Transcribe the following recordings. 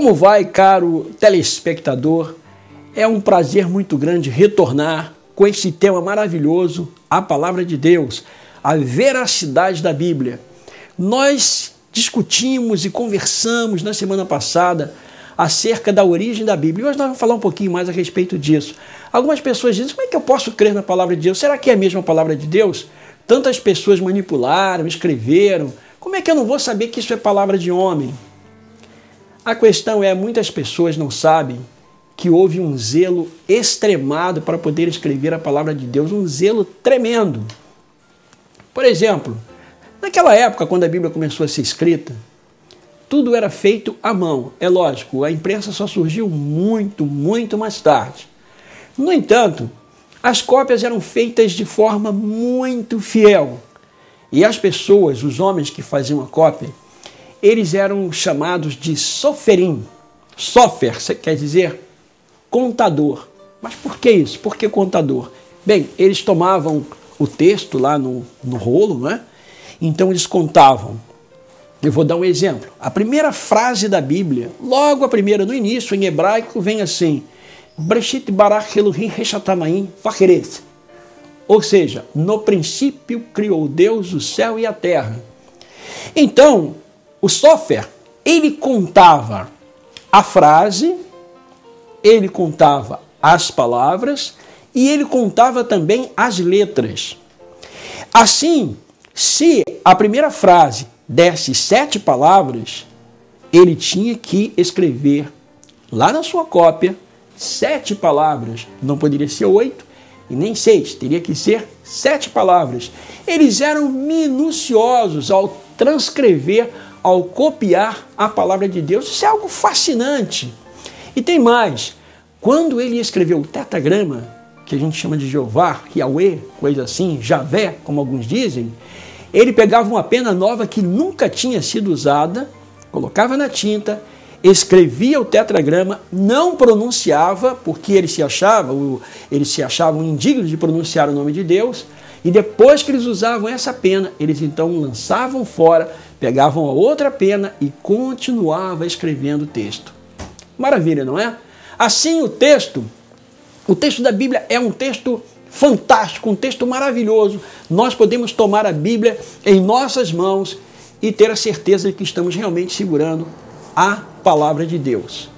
Como vai, caro telespectador? É um prazer muito grande retornar com esse tema maravilhoso, a Palavra de Deus, a veracidade da Bíblia. Nós discutimos e conversamos na semana passada acerca da origem da Bíblia. E hoje nós vamos falar um pouquinho mais a respeito disso. Algumas pessoas dizem, como é que eu posso crer na Palavra de Deus? Será que é mesmo a Palavra de Deus? Tantas pessoas manipularam, escreveram. Como é que eu não vou saber que isso é palavra de homem? A questão é, muitas pessoas não sabem que houve um zelo extremado para poder escrever a palavra de Deus, um zelo tremendo. Por exemplo, naquela época, quando a Bíblia começou a ser escrita, tudo era feito à mão. É lógico, a imprensa só surgiu muito mais tarde. No entanto, as cópias eram feitas de forma muito fiel. E as pessoas, os homens que faziam a cópia, eles eram chamados de soferim. Sofer quer dizer contador. Mas por que isso? Por que contador? Bem, eles tomavam o texto lá no rolo, não é? Então eles contavam. Eu vou dar um exemplo. A primeira frase da Bíblia, logo a primeira no início, em hebraico, vem assim: Breshit barach Elohim reshatamaim vacheret. Ou seja, no princípio criou Deus o céu e a terra. Então, o sofer, ele contava a frase, ele contava as palavras e ele contava também as letras. Assim, se a primeira frase desse 7 palavras, ele tinha que escrever lá na sua cópia 7 palavras. Não poderia ser 8 e nem 6, teria que ser 7 palavras. Eles eram minuciosos ao transcrever, ao copiar a palavra de Deus. Isso é algo fascinante. E tem mais. Quando ele escreveu o tetragrama, que a gente chama de Jeová, Yahweh, coisa assim, Javé, como alguns dizem, ele pegava uma pena nova que nunca tinha sido usada, colocava na tinta, escrevia o tetragrama, não pronunciava, porque eles se achavam indignos de pronunciar o nome de Deus, e depois que eles usavam essa pena, eles então lançavam fora, pegavam a outra pena e continuavam escrevendo o texto. Maravilha, não é? Assim o texto da Bíblia é um texto fantástico, um texto maravilhoso. Nós podemos tomar a Bíblia em nossas mãos e ter a certeza de que estamos realmente segurando a palavra de Deus.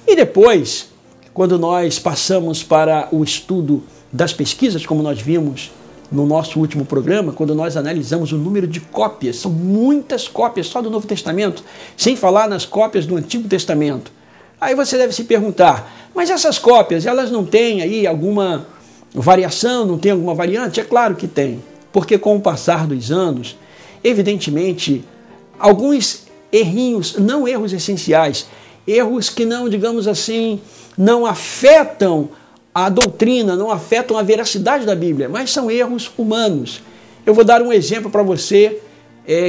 E depois, quando nós passamos para o estudo das pesquisas, como nós vimos no nosso último programa, quando nós analisamos o número de cópias, são muitas cópias só do Novo Testamento, sem falar nas cópias do Antigo Testamento. Aí você deve se perguntar, mas essas cópias, elas não têm aí alguma variação, não tem alguma variante? É claro que tem, porque com o passar dos anos, evidentemente, alguns errinhos, não erros essenciais, erros que não, digamos assim, não afetam a doutrina, não afetam a veracidade da Bíblia, mas são erros humanos. Eu vou dar um exemplo para você,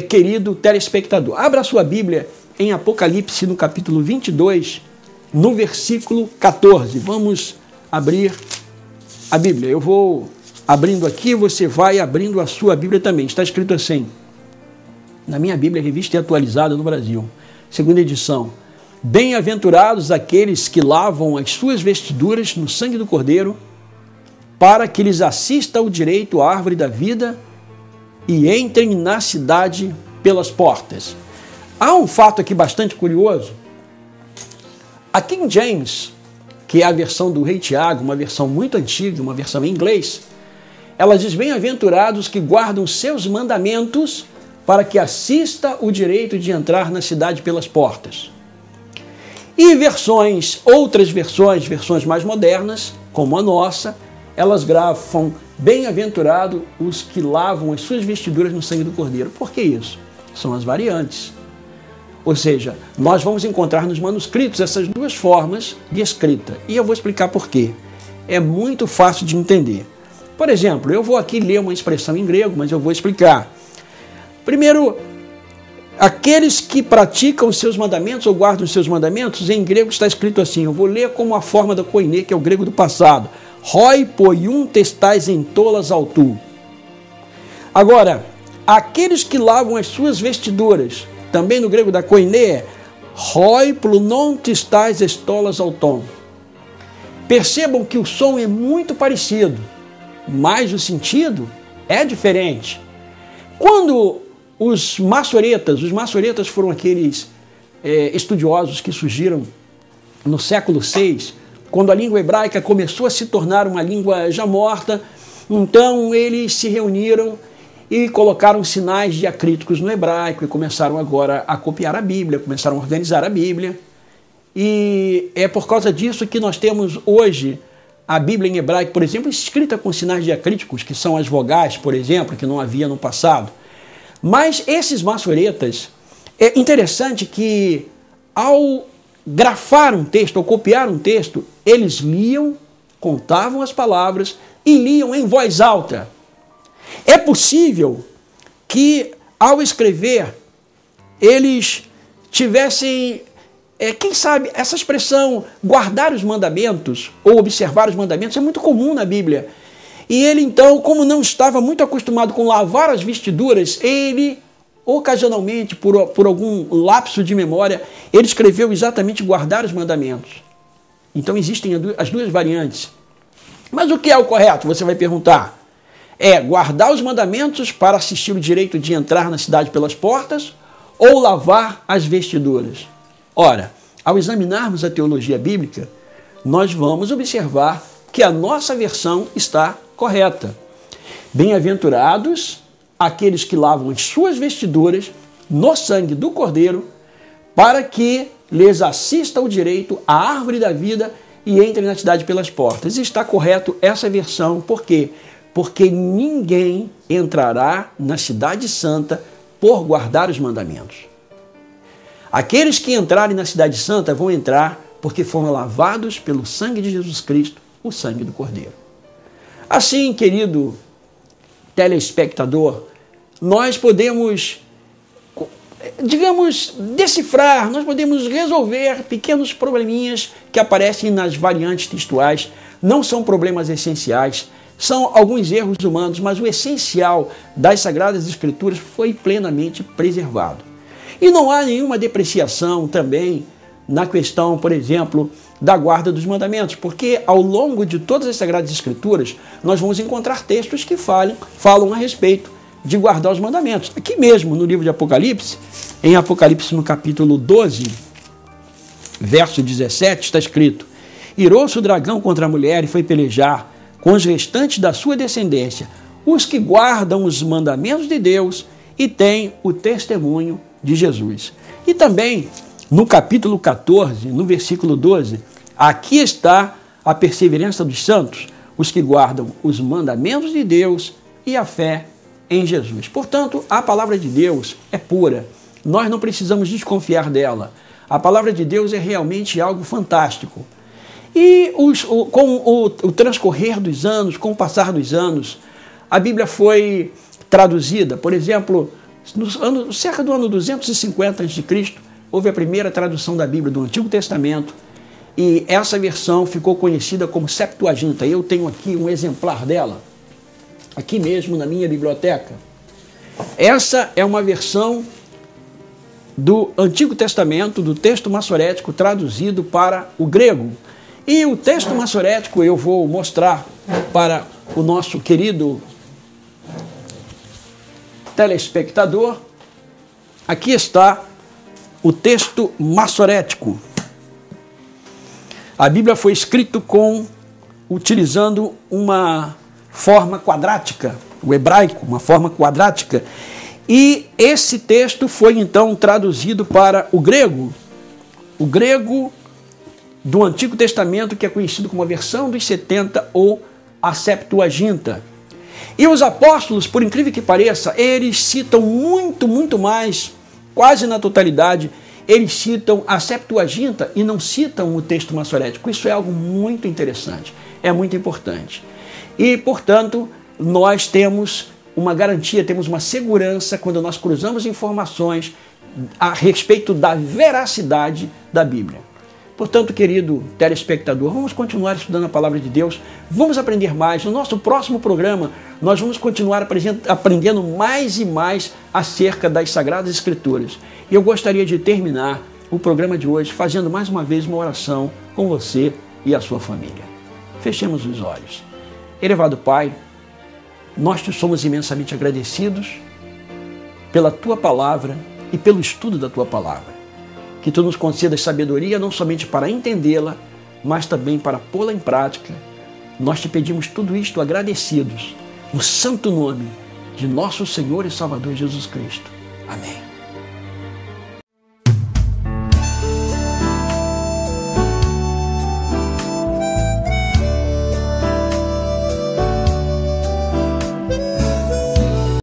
querido telespectador. Abra a sua Bíblia em Apocalipse, no capítulo 22, no versículo 14. Vamos abrir a Bíblia. Eu vou abrindo aqui, você vai abrindo a sua Bíblia também. Está escrito assim, na minha Bíblia, revista e atualizada no Brasil, segunda edição: Bem-aventurados aqueles que lavam as suas vestiduras no sangue do Cordeiro, para que lhes assista o direito à árvore da vida e entrem na cidade pelas portas. Há um fato aqui bastante curioso. A King James, que é a versão do Rei Tiago, uma versão muito antiga, uma versão em inglês, ela diz: bem-aventurados que guardam seus mandamentos, para que assista o direito de entrar na cidade pelas portas. E outras versões mais modernas, como a nossa, elas grafam: bem-aventurado os que lavam as suas vestiduras no sangue do Cordeiro. Por que isso? São as variantes. Ou seja, nós vamos encontrar nos manuscritos essas duas formas de escrita. E eu vou explicar por quê. É muito fácil de entender. Por exemplo, eu vou aqui ler uma expressão em grego, mas eu vou explicar. Primeiro, aqueles que praticam os seus mandamentos ou guardam os seus mandamentos, em grego está escrito assim, eu vou ler como a forma da koiné, que é o grego do passado. Hoi poium testais em tolas autu. Agora, aqueles que lavam as suas vestiduras, também no grego da koiné, Hoi plunontistais estolas auton. Percebam que o som é muito parecido, mas o sentido é diferente. Quando os maçoretas foram aqueles estudiosos que surgiram no século VI, quando a língua hebraica começou a se tornar uma língua já morta, então eles se reuniram e colocaram sinais diacríticos no hebraico e começaram agora a copiar a Bíblia, começaram a organizar a Bíblia. E é por causa disso que nós temos hoje a Bíblia em hebraico, por exemplo, escrita com sinais diacríticos, que são as vogais, por exemplo, que não havia no passado. Mas esses maçoretas, é interessante que ao grafar um texto, ou copiar um texto, eles liam, contavam as palavras e liam em voz alta. É possível que, ao escrever, eles tivessem, quem sabe, essa expressão guardar os mandamentos ou observar os mandamentos é muito comum na Bíblia. E ele, então, como não estava muito acostumado com lavar as vestiduras, ele, ocasionalmente, por algum lapso de memória, ele escreveu exatamente guardar os mandamentos. Então existem as duas variantes. Mas o que é o correto? Você vai perguntar. É guardar os mandamentos para assistir o direito de entrar na cidade pelas portas ou lavar as vestiduras? Ora, ao examinarmos a teologia bíblica, nós vamos observar que a nossa versão está correta. Bem-aventurados aqueles que lavam as suas vestiduras no sangue do Cordeiro, para que lhes assista o direito à árvore da vida e entrem na cidade pelas portas. E está correto essa versão, por quê? Porque ninguém entrará na cidade santa por guardar os mandamentos. Aqueles que entrarem na cidade santa vão entrar porque foram lavados pelo sangue de Jesus Cristo, o sangue do Cordeiro. Assim, querido telespectador, nós podemos, digamos, decifrar, nós podemos resolver pequenos probleminhas que aparecem nas variantes textuais. Não são problemas essenciais, são alguns erros humanos, mas o essencial das Sagradas Escrituras foi plenamente preservado. E não há nenhuma depreciação também na questão, por exemplo, da guarda dos mandamentos, porque ao longo de todas as Sagradas Escrituras nós vamos encontrar textos que falam a respeito de guardar os mandamentos. Aqui mesmo no livro de Apocalipse, em Apocalipse no capítulo 12, verso 17, está escrito: irou-se o dragão contra a mulher e foi pelejar com os restantes da sua descendência, os que guardam os mandamentos de Deus e têm o testemunho de Jesus. E também no capítulo 14, no versículo 12, aqui está a perseverança dos santos, os que guardam os mandamentos de Deus e a fé em Jesus. Portanto, a palavra de Deus é pura. Nós não precisamos desconfiar dela. A palavra de Deus é realmente algo fantástico. E com o transcorrer dos anos, com o passar dos anos, a Bíblia foi traduzida. Por exemplo, cerca do ano 250 a.C., houve a primeira tradução da Bíblia do Antigo Testamento, e essa versão ficou conhecida como Septuaginta. Eu tenho aqui um exemplar dela, aqui mesmo na minha biblioteca. Essa é uma versão do Antigo Testamento, do texto massorético traduzido para o grego. E o texto massorético eu vou mostrar para o nosso querido telespectador. Aqui está o texto massorético. A Bíblia foi escrita utilizando uma forma quadrática, o hebraico, uma forma quadrática. E esse texto foi então traduzido para o grego do Antigo Testamento, que é conhecido como a versão dos 70 ou a Septuaginta. E os apóstolos, por incrível que pareça, eles citam muito mais, quase na totalidade, eles citam a Septuaginta e não citam o texto massorético. Isso é algo muito interessante, é muito importante. E, portanto, nós temos uma garantia, temos uma segurança quando nós cruzamos informações a respeito da veracidade da Bíblia. Portanto, querido telespectador, vamos continuar estudando a Palavra de Deus, vamos aprender mais. No nosso próximo programa, nós vamos continuar aprendendo mais e mais acerca das Sagradas Escrituras. E eu gostaria de terminar o programa de hoje fazendo mais uma vez uma oração com você e a sua família. Fechemos os olhos. Elevado Pai, nós te somos imensamente agradecidos pela Tua Palavra e pelo estudo da Tua Palavra. Que Tu nos concedas sabedoria não somente para entendê-la, mas também para pô-la em prática. Nós te pedimos tudo isto agradecidos, no santo nome de nosso Senhor e Salvador Jesus Cristo. Amém.